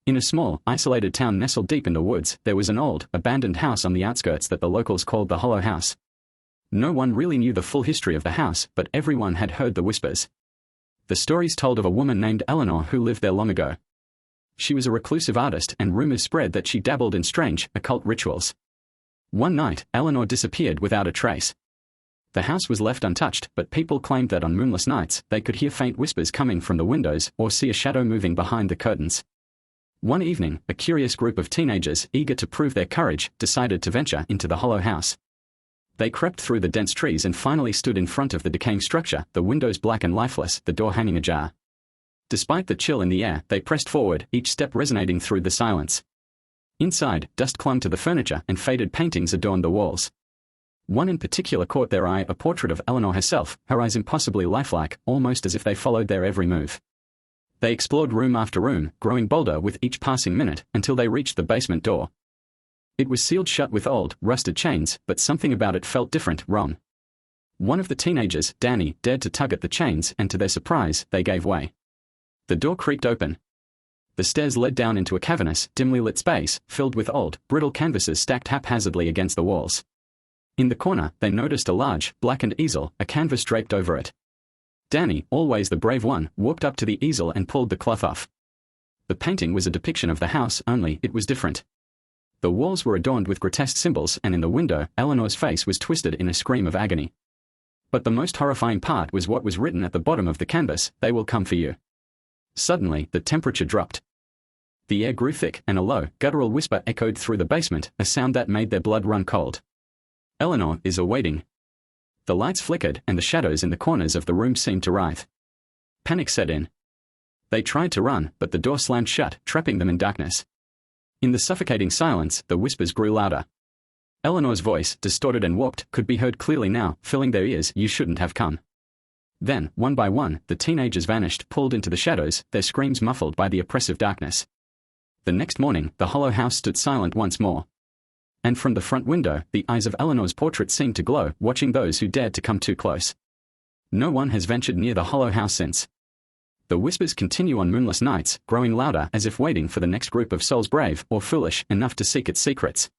In a small, isolated town nestled deep in the woods, there was an old, abandoned house on the outskirts that the locals called the Hollow House. No one really knew the full history of the house, but everyone had heard the whispers. The stories told of a woman named Eleanor who lived there long ago. She was a reclusive artist, and rumors spread that she dabbled in strange, occult rituals. One night, Eleanor disappeared without a trace. The house was left untouched, but people claimed that on moonless nights, they could hear faint whispers coming from the windows or see a shadow moving behind the curtains. One evening, a curious group of teenagers, eager to prove their courage, decided to venture into the Hollow House. They crept through the dense trees and finally stood in front of the decaying structure, the windows black and lifeless, the door hanging ajar. Despite the chill in the air, they pressed forward, each step resonating through the silence. Inside, dust clung to the furniture and faded paintings adorned the walls. One in particular caught their eye, a portrait of Eleanor herself, her eyes impossibly lifelike, almost as if they followed their every move. They explored room after room, growing bolder with each passing minute, until they reached the basement door. It was sealed shut with old, rusted chains, but something about it felt different, wrong. One of the teenagers, Danny, dared to tug at the chains, and to their surprise, they gave way. The door creaked open. The stairs led down into a cavernous, dimly lit space, filled with old, brittle canvases stacked haphazardly against the walls. In the corner, they noticed a large, blackened easel, a canvas draped over it. Danny, always the brave one, walked up to the easel and pulled the cloth off. The painting was a depiction of the house, only it was different. The walls were adorned with grotesque symbols, and in the window, Eleanor's face was twisted in a scream of agony. But the most horrifying part was what was written at the bottom of the canvas: "They will come for you." Suddenly, the temperature dropped. The air grew thick, and a low, guttural whisper echoed through the basement, a sound that made their blood run cold. "Eleanor is awaiting." The lights flickered, and the shadows in the corners of the room seemed to writhe. Panic set in. They tried to run, but the door slammed shut, trapping them in darkness. In the suffocating silence, the whispers grew louder. Eleanor's voice, distorted and warped, could be heard clearly now, filling their ears. "You shouldn't have come." Then, one by one, the teenagers vanished, pulled into the shadows, their screams muffled by the oppressive darkness. The next morning, the Hollow House stood silent once more. And from the front window, the eyes of Eleanor's portrait seemed to glow, watching those who dared to come too close. No one has ventured near the Hollow House since. The whispers continue on moonless nights, growing louder as if waiting for the next group of souls brave or foolish enough to seek its secrets.